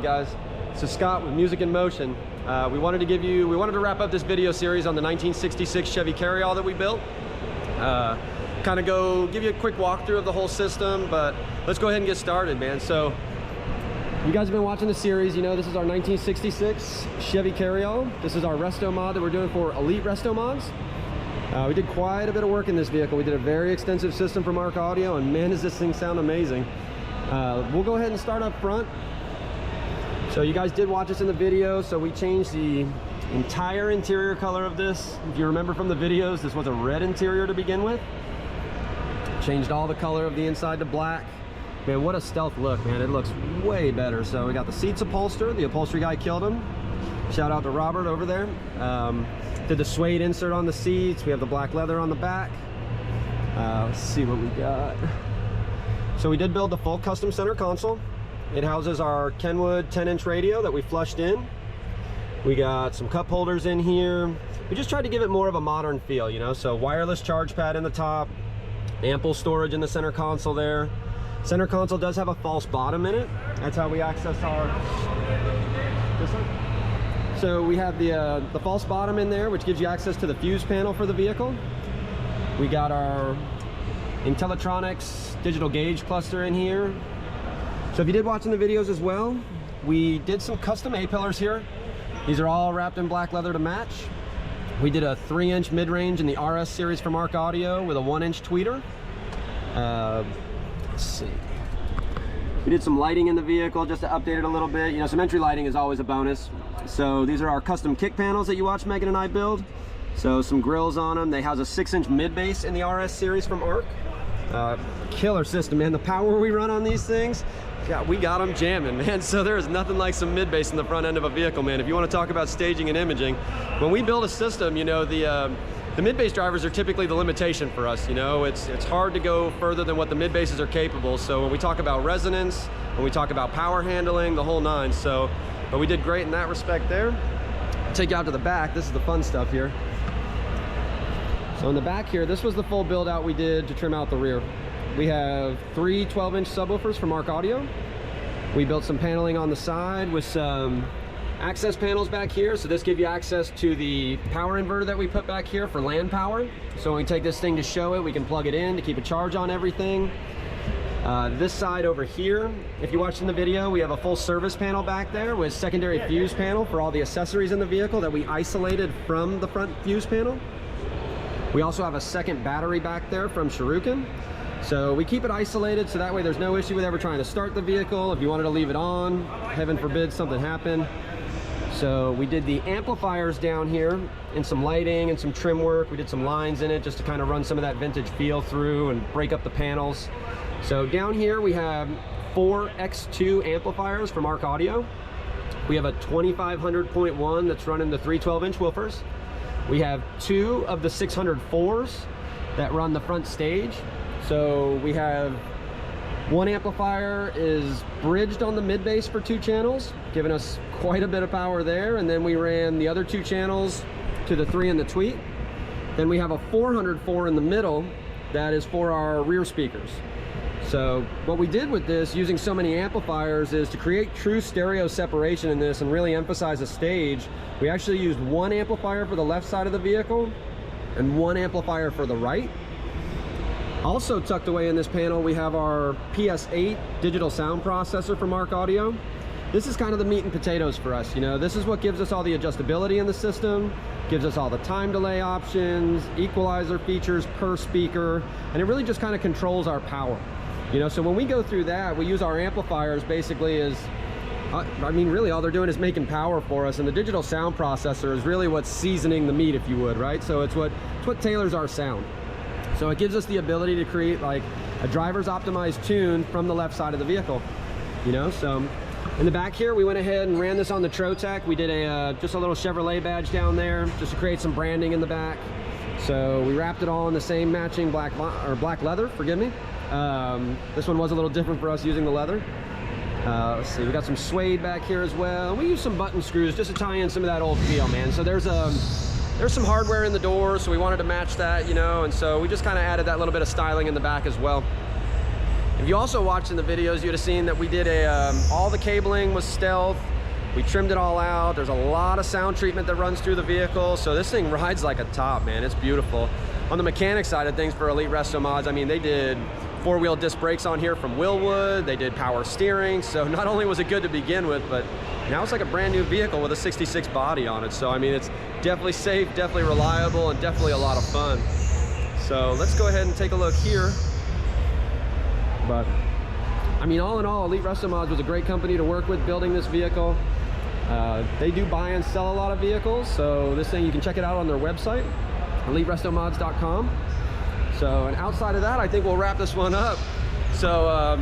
guys. This is Scott with Music in Motion. We wanted to wrap up this video series on the 1966 Chevy Carryall that we built. Kind of give you a quick walkthrough of the whole system, but let's go ahead and get started, man. So you guys have been watching the series, you know this is our 1966 Chevy Carryall. This is our resto mod that we're doing for Elite Restomods. We did quite a bit of work in this vehicle. We did a very extensive system from Arc Audio, and man, does this thing sound amazing. We'll go ahead and start up front. So you guys did watch us in the video, so we changed the entire interior color of this. If you remember from the videos, this was a red interior to begin with. Changed all the color of the inside to black. Man, what a stealth look, man. It looks way better. So we got the seats upholstered. The upholstery guy killed him. Shout out to Robert over there. Did the suede insert on the seats. We have the black leather on the back. Let's see what we got. So we did build the full custom center console. It houses our Kenwood 10-inch radio that we flushed in. We got some cup holders in here. We just tried to give it more of a modern feel, you know, so wireless charge pad in the top, ample storage in the center console there. Center console does have a false bottom in it. That's how we access our, this one. So we have the false bottom in there, which gives you access to the fuse panel for the vehicle. We got our Intellitronics digital gauge cluster in here. So if you did watch in the videos as well, we did some custom A-pillars here. These are all wrapped in black leather to match. We did a 3-inch mid-range in the RS series from Arc Audio with a 1-inch tweeter. Let's see. We did some lighting in the vehicle just to update it a little bit. You know, some entry lighting is always a bonus. So these are our custom kick panels that you watch Megan and I build. So some grills on them. They house a 6-inch mid-base in the RS series from Arc. Killer system, man. The power we run on these things, God, we got them jamming, man. So there is nothing like some mid-base in the front end of a vehicle, man. If you want to talk about staging and imaging, when we build a system, you know, the mid-base drivers are typically the limitation for us. You know, it's hard to go further than what the mid-bases are capable. So when we talk about resonance, when we talk about power handling, the whole nine. So, but we did great in that respect there. I'll take you out to the back. This is the fun stuff here. So in the back here, this was the full build out we did to trim out the rear. We have 3 12-inch subwoofers from Arc Audio. We built some paneling on the side with some access panels back here. So this gives you access to the power inverter that we put back here for land power. So when we take this thing to show it, we can plug it in to keep a charge on everything. This side over here, if you watched in the video, we have a full service panel back there with secondary fuse panel for all the accessories in the vehicle that we isolated from the front fuse panel. We also have a second battery back there from Shuriken. So we keep it isolated so that way there's no issue with ever trying to start the vehicle. If you wanted to leave it on, heaven forbid something happened. So we did the amplifiers down here and some lighting and some trim work. We did some lines in it just to kind of run some of that vintage feel through and break up the panels. So down here we have 4 X2 amplifiers from Arc Audio. We have a 2500.1 that's running the 3 12-inch woofers. We have 2 of the 604s that run the front stage. So we have 1 amplifier is bridged on the mid-bass for 2 channels, giving us quite a bit of power there. And then we ran the other 2 channels to the 3 in the tweet. Then we have a 404 in the middle that is for our rear speakers. So what we did with this, using so many amplifiers, is to create true stereo separation in this and really emphasize a stage. We actually used 1 amplifier for the left side of the vehicle and 1 amplifier for the right. Also tucked away in this panel, we have our PS8 digital sound processor from Arc Audio. This is kind of the meat and potatoes for us, you know. This is what gives us all the adjustability in the system, gives us all the time delay options, equalizer features per speaker, and it really just kind of controls our power. You know, so when we go through that, we use our amplifiers basically as, I mean, really all they're doing is making power for us, and the digital sound processor is really what's seasoning the meat, if you would, right? So it's what tailors our sound. So it gives us the ability to create like a driver's optimized tune from the left side of the vehicle, you know? So in the back here, we went ahead and ran this on the Trotec. We did just a little Chevrolet badge down there just to create some branding in the back. So we wrapped it all in the same matching black leather, forgive me. This one was a little different for us using the leather. Let's see, we got some suede back here as well. We used some button screws just to tie in some of that old feel, man. So there's some hardware in the door, so we wanted to match that, you know, and so we just kind of added that little bit of styling in the back as well. If you also watched in the videos, you'd have seen that we did all the cabling was stealth. We trimmed it all out. There's a lot of sound treatment that runs through the vehicle. So this thing rides like a top, man. It's beautiful. On the mechanic side of things for Elite Restomods, I mean, they did 4-wheel disc brakes on here from Willwood. They did power steering. So not only was it good to begin with, but now it's like a brand new vehicle with a 66 body on it. So I mean, it's definitely safe, definitely reliable, and definitely a lot of fun. So let's go ahead and take a look here. But I mean, all in all, Elite Restomods was a great company to work with building this vehicle. They do buy and sell a lot of vehicles. So this thing, you can check it out on their website, eliterestomods.com. So, and outside of that, I think we'll wrap this one up. So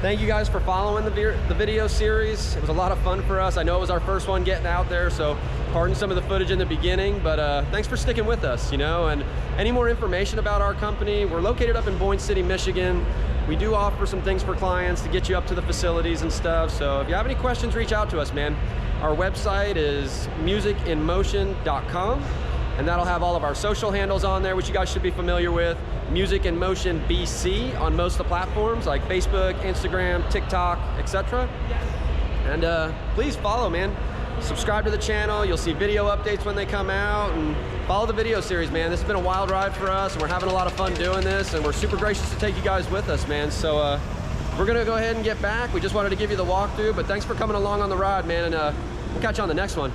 thank you guys for following the video series. It was a lot of fun for us. I know it was our first one getting out there, so pardon some of the footage in the beginning, but thanks for sticking with us, you know. And any more information about our company, we're located up in Boyne City, Michigan. We do offer some things for clients to get you up to the facilities and stuff. So if you have any questions, reach out to us, man. Our website is musicinmotion.com. and that'll have all of our social handles on there, which you guys should be familiar with. Music in Motion BC on most of the platforms like Facebook, Instagram, TikTok, etc. And please follow, man. Subscribe to the channel. You'll see video updates when they come out, and follow the video series, man. This has been a wild ride for us, and we're having a lot of fun doing this, and we're super gracious to take you guys with us, man. So we're gonna go ahead and get back. We just wanted to give you the walkthrough, but thanks for coming along on the ride, man, and we'll catch you on the next one.